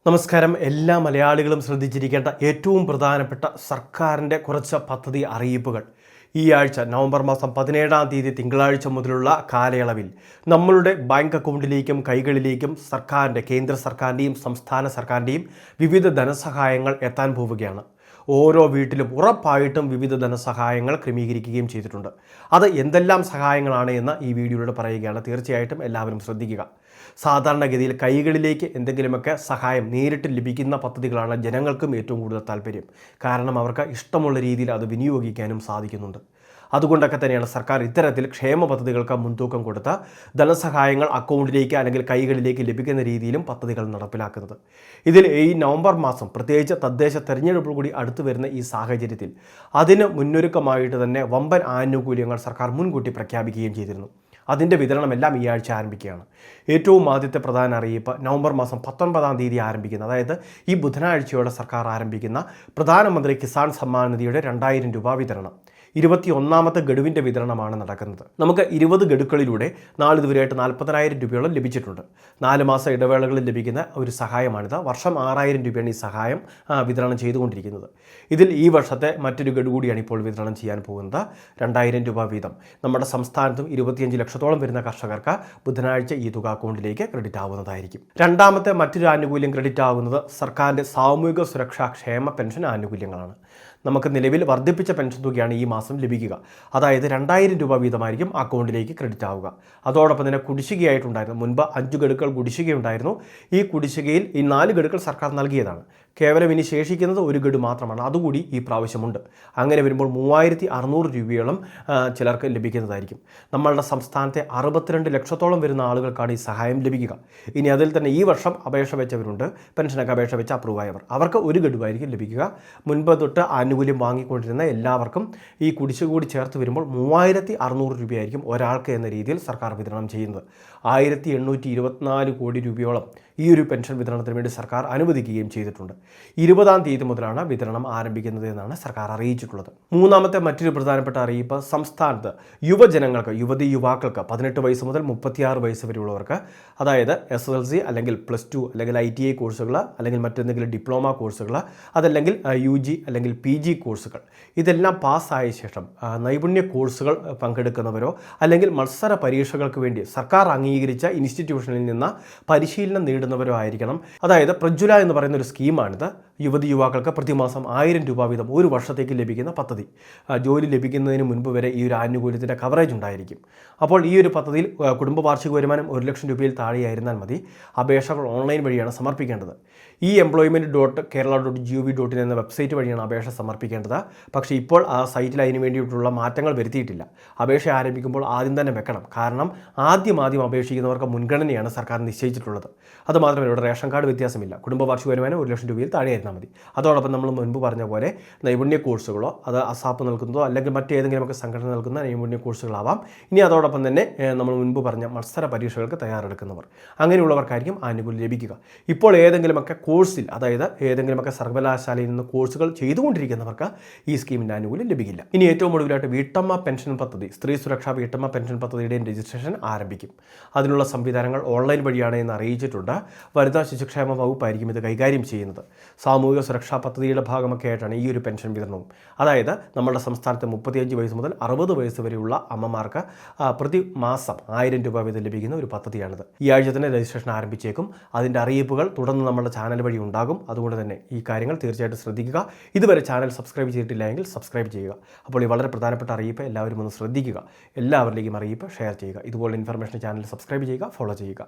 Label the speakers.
Speaker 1: നമസ്കാരം. എല്ലാ മലയാളികളും ശ്രദ്ധിച്ചിരിക്കേണ്ട ഏറ്റവും പ്രധാനപ്പെട്ട സർക്കാരിൻ്റെ കുറച്ച് പദ്ധതി അറിയിപ്പുകൾ. ഈ ആഴ്ച നവംബർ മാസം 17-ാം തീയതി തിങ്കളാഴ്ച മുതലുള്ള കാലയളവിൽ നമ്മളുടെ ബാങ്ക് അക്കൗണ്ടിലേക്കും കൈകളിലേക്കും സർക്കാരിൻ്റെ, കേന്ദ്ര സർക്കാരിൻ്റെയും സംസ്ഥാന സർക്കാരിൻ്റെയും വിവിധ ധനസഹായങ്ങൾ എത്താൻ പോവുകയാണ്. ഓരോ വീട്ടിലും ഉറപ്പായിട്ടും വിവിധ ധനസഹായങ്ങൾ ക്രമീകരിക്കുകയും ചെയ്തിട്ടുണ്ട്. അത് എന്തെല്ലാം സഹായങ്ങളാണ് എന്ന് ഈ വീഡിയോയിലൂടെ പറയുകയാണ്. തീർച്ചയായിട്ടും എല്ലാവരും ശ്രദ്ധിക്കുക. സാധാരണഗതിയിൽ കൈകളിലേക്ക് എന്തെങ്കിലുമൊക്കെ സഹായം നേരിട്ട് ലഭിക്കുന്ന പദ്ധതികളാണ് ജനങ്ങൾക്കും ഏറ്റവും കൂടുതൽ താല്പര്യം. കാരണം അവർക്ക് ഇഷ്ടമുള്ള രീതിയിൽ അത് വിനിയോഗിക്കാനും സാധിക്കുന്നുണ്ട്. അതുകൊണ്ടൊക്കെ തന്നെയാണ് സർക്കാർ ഇത്തരത്തിൽ ക്ഷേമ പദ്ധതികൾക്ക് മുൻതൂക്കം കൊടുത്ത ധനസഹായങ്ങൾ അക്കൗണ്ടിലേക്ക് അല്ലെങ്കിൽ കൈകളിലേക്ക് ലഭിക്കുന്ന രീതിയിലും പദ്ധതികൾ നടപ്പിലാക്കുന്നത്. ഇതിൽ ഈ നവംബർ മാസം പ്രത്യേകിച്ച് തദ്ദേശ തെരഞ്ഞെടുപ്പ് കൂടി അടുത്തു വരുന്ന ഈ സാഹചര്യത്തിൽ അതിന് മുന്നൊരുക്കമായിട്ട് തന്നെ വമ്പൻ ആനുകൂല്യങ്ങൾ സർക്കാർ മുൻകൂട്ടി പ്രഖ്യാപിക്കുകയും ചെയ്തിരുന്നു. അതിൻ്റെ വിതരണമെല്ലാം ഈ ആഴ്ച ആരംഭിക്കുകയാണ്. ഏറ്റവും ആദ്യത്തെ പ്രധാന അറിയിപ്പ് നവംബർ മാസം 19-ാം തീയതി ആരംഭിക്കുന്ന, അതായത് ഈ ബുധനാഴ്ചയോടെ സർക്കാർ ആരംഭിക്കുന്ന പ്രധാനമന്ത്രി കിസാൻ സമ്മാൻ നിധിയുടെ 2000 രൂപ വിതരണം. 21ാമത്തെ ഗഡുവിൻ്റെ വിതരണമാണ് നടക്കുന്നത്. നമുക്ക് 20 ഗഡുക്കളിലൂടെ നാളിതുവരെയായിട്ട് 40,000 രൂപയോളം ലഭിച്ചിട്ടുണ്ട്. 4 മാസ ഇടവേളകളിൽ ലഭിക്കുന്ന ഒരു സഹായമാണിത്. വർഷം 6,000 രൂപയാണ് ഈ സഹായം വിതരണം ചെയ്തുകൊണ്ടിരിക്കുന്നത്. ഇതിൽ ഈ വർഷത്തെ മറ്റൊരു ഗഡു കൂടിയാണ് ഇപ്പോൾ വിതരണം ചെയ്യാൻ പോകുന്നത്. 2000 രൂപ വീതം നമ്മുടെ സംസ്ഥാനത്തും 25 ലക്ഷത്തോളം വരുന്ന കർഷകർക്ക് ബുധനാഴ്ച ഈ തുക അക്കൗണ്ടിലേക്ക് ക്രെഡിറ്റ് ആവുന്നതായിരിക്കും. രണ്ടാമത്തെ മറ്റൊരു ആനുകൂല്യം ക്രെഡിറ്റ് ആകുന്നത് സർക്കാരിൻ്റെ സാമൂഹിക സുരക്ഷാ ക്ഷേമ പെൻഷൻ ആനുകൂല്യങ്ങളാണ്. നമുക്ക് നിലവിൽ വർദ്ധിപ്പിച്ച പെൻഷൻ തുകയാണ് ഈ മാസം ലഭിക്കുക. അതായത് 2000 രൂപ വീതമായിരിക്കും അക്കൗണ്ടിലേക്ക് ക്രെഡിറ്റ് ആവുക. അതോടൊപ്പം തന്നെ കുടിശ്ശികയായിട്ടുണ്ടായിരുന്നു. മുൻപ് 5 ഗഡുക്കൾ കുടിശ്ശികയുണ്ടായിരുന്നു. ഈ കുടിശ്ശികയിൽ ഈ 4 ഗഡുക്കൾ സർക്കാർ നൽകിയതാണ്. കേവലം ഇനി ശേഷിക്കുന്നത് 1 ഗഡു മാത്രമാണ്. അതുകൂടി ഈ പ്രാവശ്യമുണ്ട്. അങ്ങനെ വരുമ്പോൾ 3600 രൂപയോളം ചിലർക്ക് ലഭിക്കുന്നതായിരിക്കും. നമ്മളുടെ സംസ്ഥാനത്തെ 62 ലക്ഷത്തോളം വരുന്ന ആളുകൾക്കാണ് ഈ സഹായം ലഭിക്കുക. ഇനി അതിൽ തന്നെ ഈ വർഷം അപേക്ഷ വെച്ചവരുണ്ട്. പെൻഷനൊക്കെ അപേക്ഷ വെച്ച് അപ്രൂവ് ആയവർ, അവർക്ക് 1 ഗഡുവായിരിക്കും ലഭിക്കുക. മുൻപ് തൊട്ട് ആനുകൂല്യം വാങ്ങിക്കൊണ്ടിരുന്ന എല്ലാവർക്കും ഈ കുടിശ്ശിക കൂടി ചേർത്ത് വരുമ്പോൾ 3600 രൂപയായിരിക്കും ഒരാൾക്ക് എന്ന രീതിയിൽ സർക്കാർ വിതരണം ചെയ്യുന്നത്. 1824 കോടി രൂപയോളം ഈ ഒരു പെൻഷൻ വിതരണത്തിന് വേണ്ടി സർക്കാർ അനുവദിക്കുകയും ചെയ്തിട്ടുണ്ട്. 20-ാം തീയതി മുതലാണ് വിതരണം ആരംഭിക്കുന്നത് എന്നാണ് സർക്കാർ അറിയിച്ചിട്ടുള്ളത്. മൂന്നാമത്തെ മറ്റൊരു പ്രധാനപ്പെട്ട അറിയിപ്പ് സംസ്ഥാനത്ത് യുവജനങ്ങൾക്ക്, യുവാക്കൾക്ക് 18 വയസ്സ് മുതൽ 36 വയസ്സ് വരെയുള്ളവർക്ക്, അതായത് SSLC അല്ലെങ്കിൽ +2 അല്ലെങ്കിൽ ITI കോഴ്സുകൾ അല്ലെങ്കിൽ മറ്റെന്തെങ്കിലും ഡിപ്ലോമ കോഴ്സുകൾ, അതല്ലെങ്കിൽ UG അല്ലെങ്കിൽ PG കോഴ്സുകൾ, ഇതെല്ലാം പാസ്സായ ശേഷം നൈപുണ്യ കോഴ്സുകൾ പങ്കെടുക്കുന്നവരോ അല്ലെങ്കിൽ മത്സര പരീക്ഷകൾക്ക് വേണ്ടി സർക്കാർ അംഗീകരിച്ച ഇൻസ്റ്റിറ്റ്യൂഷനിൽ നിന്ന് പരിശീലനം നേടുന്നവരോ ആയിരിക്കണം. അതായത് പ്രജ്വല എന്ന് പറയുന്ന ഒരു സ്കീമാണിത്. യുവാക്കൾക്ക് പ്രതിമാസം 1000 രൂപ വീതം ഒരു വർഷത്തേക്ക് ലഭിക്കുന്ന പദ്ധതി. ജോലി ലഭിക്കുന്നതിന് മുൻപ് വരെ ഈ ഒരു ആനുകൂല്യത്തിൻ്റെ കവറേജ് ഉണ്ടായിരിക്കും. അപ്പോൾ ഈ ഒരു പദ്ധതിയിൽ കുടുംബ വാർഷിക വരുമാനം 1 ലക്ഷം രൂപയിൽ താഴെയായിരുന്നാൽ മതി. അപേക്ഷകൾ ഓൺലൈൻ വഴിയാണ് സമർപ്പിക്കേണ്ടത്. employment.kerala.gov.in എന്ന വെബ്സൈറ്റ് വഴിയാണ് അപേക്ഷ സമർപ്പിക്കേണ്ടത്. പക്ഷേ ഇപ്പോൾ ആ സൈറ്റിൽ അതിന് വേണ്ടിയിട്ടുള്ള മാറ്റങ്ങൾ വരുത്തിയിട്ടില്ല. അപേക്ഷ ആരംഭിക്കുമ്പോൾ ആദ്യം തന്നെ വെക്കണം. കാരണം ആദ്യം അപേക്ഷിക്കുന്നവർക്ക് മുൻഗണനയാണ് സർക്കാർ നിശ്ചയിച്ചിട്ടുള്ളത്. അതുമാത്രമല്ല, ഇവിടെ റേഷൻ കാർഡ് വ്യത്യാസമില്ല. കുടുംബ വാർഷിക വരുമാനം 1 ലക്ഷം രൂപയിൽ താഴെയായിരുന്നാൽ മതി. അതോടൊപ്പം നമ്മൾ മുൻപ് പറഞ്ഞ പോലെ നൈപുണ്യ കോഴ്സുകളോ, അത് അസാപ്പ് നൽകുന്നതോ അല്ലെങ്കിൽ മറ്റേതെങ്കിലുമൊക്കെ സംഘടന നൽകുന്ന നൈപുണ്യ കോഴ്സുകളാവാം. ഇനി അതോടൊപ്പം തന്നെ നമ്മൾ മുൻപ് പറഞ്ഞ മത്സര പരീക്ഷകൾക്ക് തയ്യാറെടുക്കുന്നവർ, അങ്ങനെയുള്ളവർക്കായിരിക്കും ആനുകൂല്യം ലഭിക്കുക. ഇപ്പോൾ ഏതെങ്കിലുമൊക്കെ കോഴ്സിൽ, അതായത് ഏതെങ്കിലുമൊക്കെ സർവകലാശാലയിൽ നിന്ന് കോഴ്സുകൾ ചെയ്തുകൊണ്ടിരിക്കുന്നവർക്ക് ഈ സ്കീമിൻ്റെ ആനുകൂല്യം ലഭിക്കില്ല. ഇനി ഏറ്റവും ഒടുവിലായിട്ട് വീട്ടമ്മ പെൻഷൻ പദ്ധതി, സ്ത്രീ സുരക്ഷാ വീട്ടമ്മ പെൻഷൻ പദ്ധതിയുടെയും രജിസ്ട്രേഷൻ ആരംഭിക്കും. അതിനുള്ള സംവിധാനങ്ങൾ ഓൺലൈൻ വഴിയാണ് എന്ന് അറിയിച്ചിട്ടുണ്ട്. വനിതാ ശിശുക്ഷേമ വകുപ്പായിരിക്കും ഇത് കൈകാര്യം ചെയ്യുന്നത്. സാമൂഹിക സുരക്ഷാ പദ്ധതിയുടെ ഭാഗമൊക്കെ ആയിട്ടാണ് ഈ ഒരു പെൻഷൻ വിതരണവും. അതായത് നമ്മുടെ സംസ്ഥാനത്തെ 35 വയസ്സ് മുതൽ 60 വയസ്സ് വരെയുള്ള അമ്മമാർക്ക് പ്രതിമാസം 1000 രൂപ വീതം ലഭിക്കുന്ന ഒരു പദ്ധതിയാണിത്. ഈ ആഴ്ച തന്നെ രജിസ്ട്രേഷൻ ആരംഭിച്ചേക്കും. അതിൻ്റെ അറിയിപ്പുകൾ തുടർന്ന് നമ്മുടെ ചാനൽ വഴി ഉണ്ടാകും. അതുകൊണ്ട് തന്നെ ഈ കാര്യങ്ങൾ തീർച്ചയായിട്ടും ശ്രദ്ധിക്കുക. ഇതുവരെ ചാനൽ സബ്സ്ക്രൈബ് ചെയ്തിട്ടില്ല എങ്കിൽ സബ്സ്ക്രൈബ് ചെയ്യുക. അപ്പോൾ ഈ വളരെ പ്രധാനപ്പെട്ട അറിയിപ്പ് എല്ലാവരും ഒന്ന് ശ്രദ്ധിക്കുക. എല്ലാവരിലേക്കും അറിയിപ്പ് ഷെയർ ചെയ്യുക. ഇതുപോലെ ഇൻഫർമേഷൻ ചാനൽ സബ്സ്ക്രൈബ് ചെയ്യുക, ഫോളോ ചെയ്യുക.